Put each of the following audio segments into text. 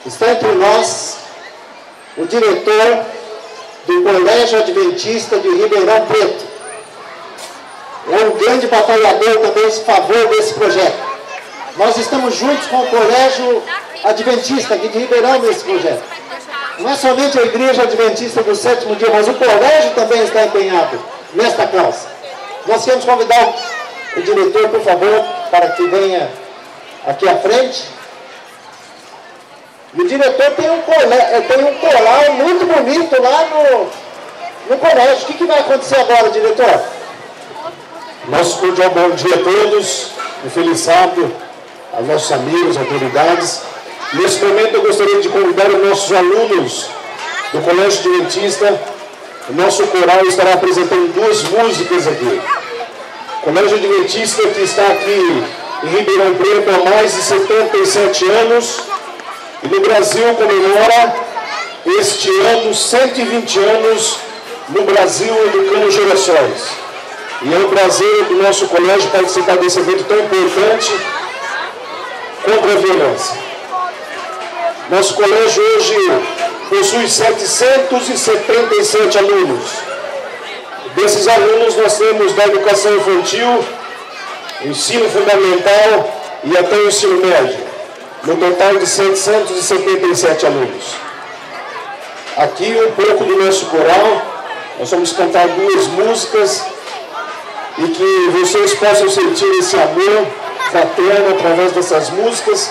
Está entre nós o diretor do Colégio Adventista de Ribeirão Preto. É um grande batalhador também em favor desse projeto. Nós estamos juntos com o Colégio Adventista aqui de Ribeirão nesse projeto. Não é somente a Igreja Adventista do Sétimo Dia, mas o colégio também está empenhado nesta causa. Nós queremos convidar o diretor, por favor, para que venha aqui à frente. E o diretor tem um coral muito bonito lá no colégio. O que vai acontecer agora, diretor? Nosso cordial bom dia a todos, um feliz sábado aos nossos amigos, autoridades. Nesse momento eu gostaria de convidar os nossos alunos do Colégio Adventista. O nosso coral estará apresentando duas músicas aqui. O Colégio Adventista, que está aqui em Ribeirão Preto há mais de 77 anos, e no Brasil comemora este ano 120 anos no Brasil, educando gerações. E é um prazer do nosso colégio participar desse evento tão importante contra a violência. Nosso colégio hoje possui 777 alunos. Desses alunos nós temos da educação infantil, ensino fundamental e até o ensino médio. No total de 777 alunos. Aqui um pouco do nosso coral. Nós vamos cantar duas músicas e que vocês possam sentir esse amor fraterno através dessas músicas,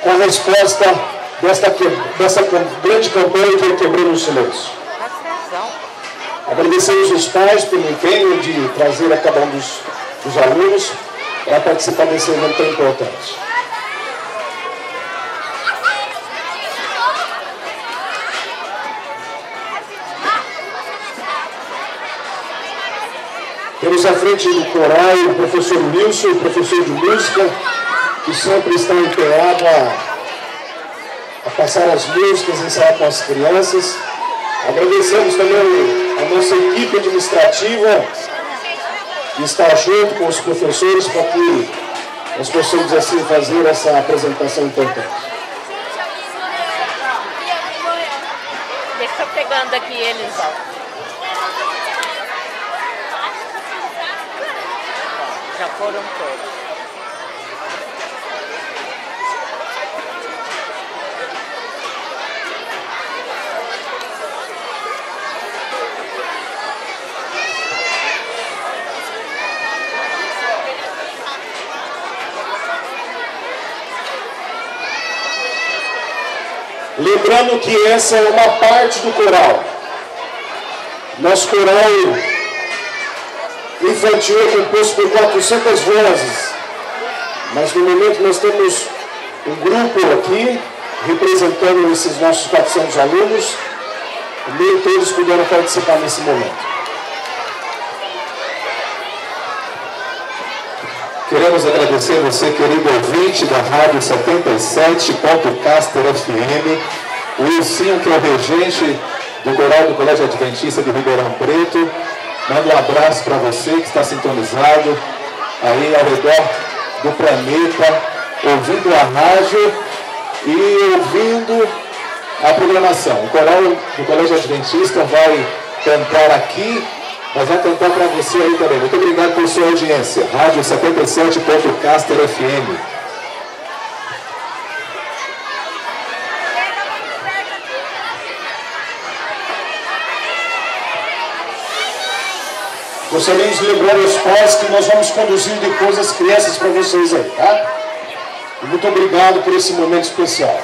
com a resposta dessa grande campanha que é Quebrando o Silêncio. Agradecemos os pais pelo empenho de trazer a cada um dos alunos para participar desse evento tão importante. Temos à frente do coral o professor Wilson, professor de música, que sempre está empenhado a passar as músicas, ensaiar com as crianças. Agradecemos também a nossa equipe administrativa, que está junto com os professores para que nós possamos assim fazer essa apresentação importante. Deixa eu pegando aqui eles, ó. Já foram todos. Lembrando que essa é uma parte do coral. Nosso coral infantil é composto por 400 vozes, mas no momento nós temos um grupo aqui representando esses nossos 400 alunos, e nem todos puderam participar nesse momento. Queremos agradecer a você, querido ouvinte da Rádio 77.Caster FM, o Wilson, que é o regente do coral do Colégio Adventista de Ribeirão Preto. Mando um abraço para você que está sintonizado aí ao redor do planeta, ouvindo a rádio e ouvindo a programação. O coral do Colégio Adventista vai cantar aqui, mas vai cantar para você aí também. Muito obrigado por sua audiência. Rádio 77.Caster FM. Gostaríamos de lembrar aos pais que nós vamos conduzir depois as crianças para vocês aí, tá? E muito obrigado por esse momento especial.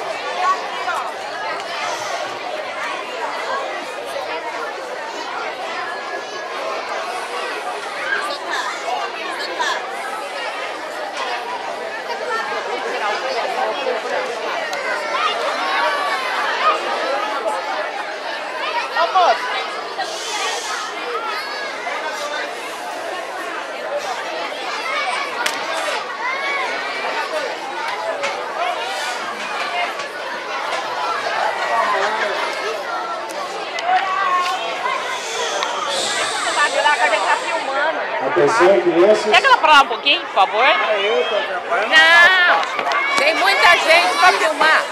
Atenção, crianças. Pega ela pra lá um pouquinho, por favor. Eu tô atrapalhando. Não, tem muita gente pra filmar.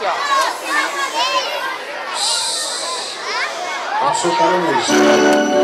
Aqui, ó. Vamos soltar a música.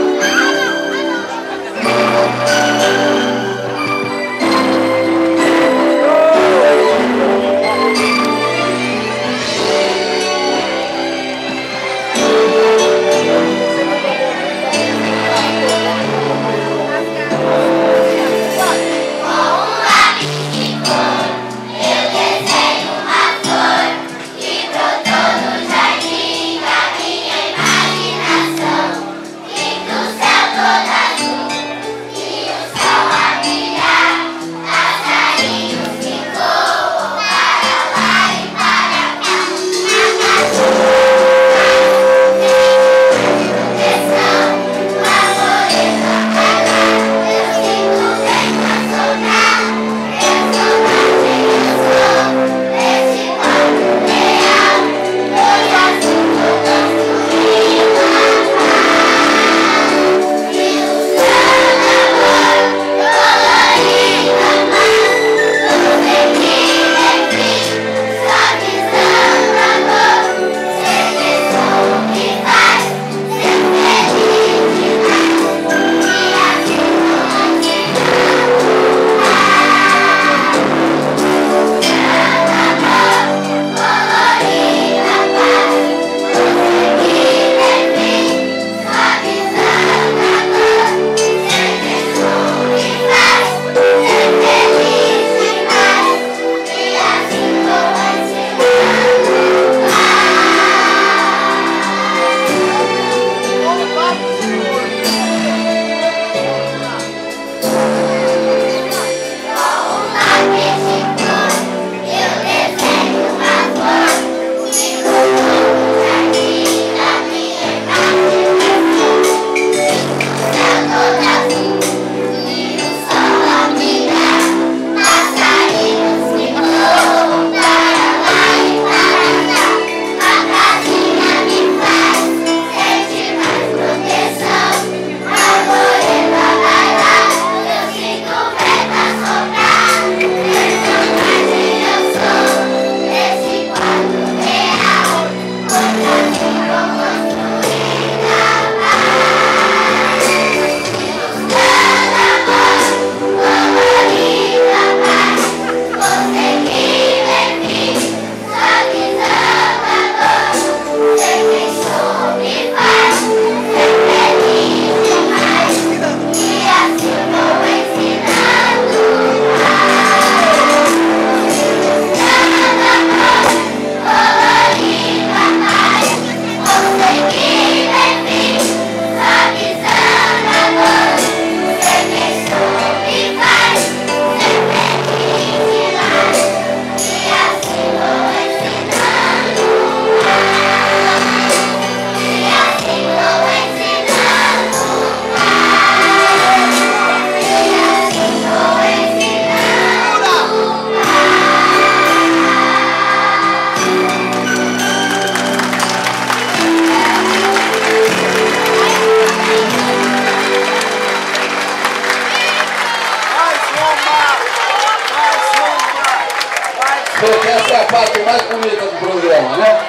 Porque essa é a parte mais bonita do programa, né?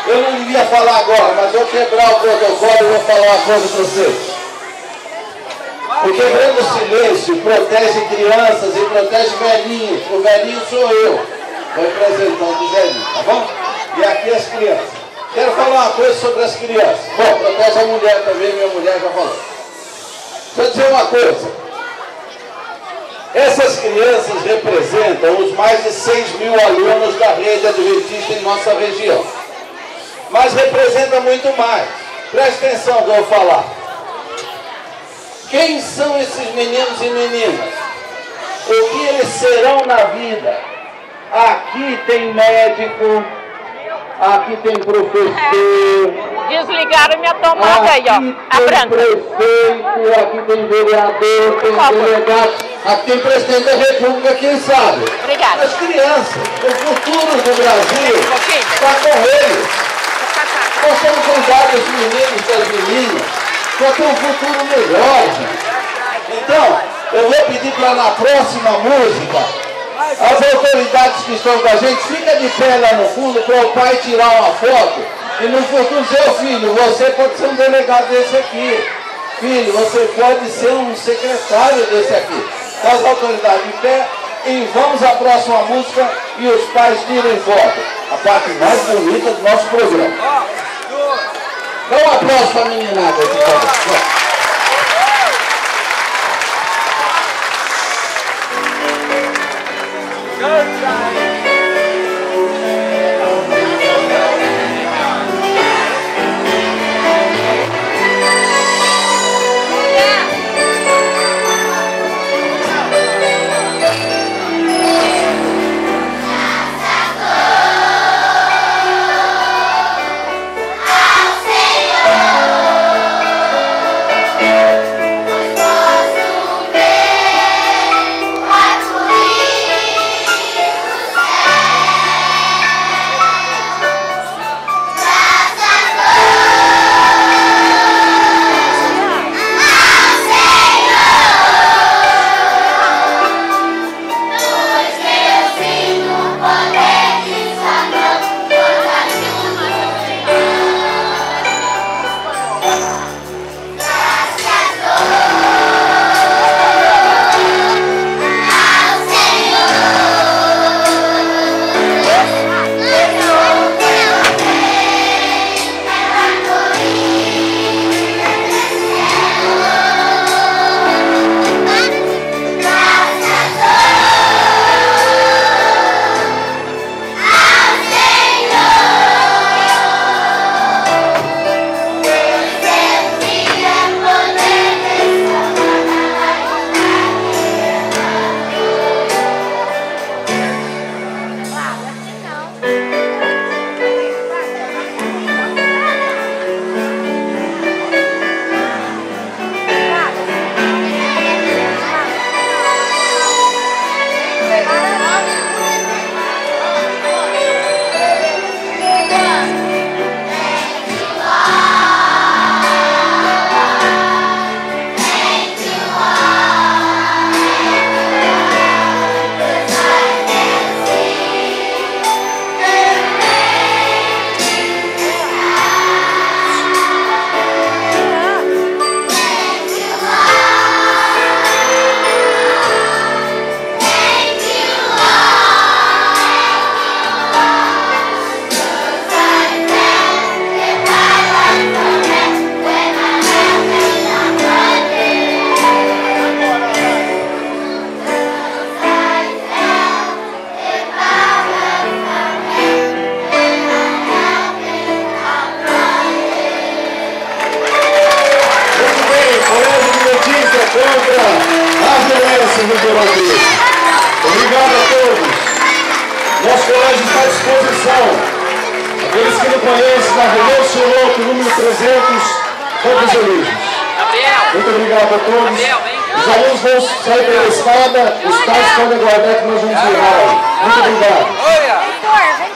Eu não devia falar agora, mas vou quebrar o protocolo e vou falar uma coisa para vocês. O quebrando o silêncio protege crianças e protege velhinhos. O velhinho sou eu, representando o velhinho, tá bom? E aqui as crianças. Quero falar uma coisa sobre as crianças. Bom, protege a mulher também, minha mulher já falou. Deixa eu dizer uma coisa. Essas crianças representam os mais de 6 mil alunos da rede adventista em nossa região. Mas representa muito mais. Preste atenção no que eu vou falar. Quem são esses meninos e meninas? O que eles serão na vida? Aqui tem médico, aqui tem professor. Desligaram minha tomada aí, ó. A branca. Aqui tem prefeito, aqui tem vereador, tem delegado. Aqui tem presidente da República, quem sabe? Obrigada. As crianças, o futuro do Brasil está com eles. Nós temos que cuidar dos meninos e das meninas para ter um futuro melhor, gente. Então, eu vou pedir para na próxima música As autoridades que estão com a gente, fica de pé lá no fundo para o pai tirar uma foto e no futuro dizer, ô filho, você pode ser um delegado desse aqui. Filho, você pode ser um secretário desse aqui. Então, as autoridades de pé, e vamos à próxima música e os pais tirem foto. A parte mais bonita do nosso programa. Dá um aplauso para a meninada aqui, por favor. Obrigado a todos. Nosso colégio está à disposição. Aqueles que não conhecem, na Rua Chiloto, número 300, todos eleitos. Muito obrigado a todos. Os alunos vão sair pela escada, os pais podem aguardar que nós vamos levar. Muito obrigado.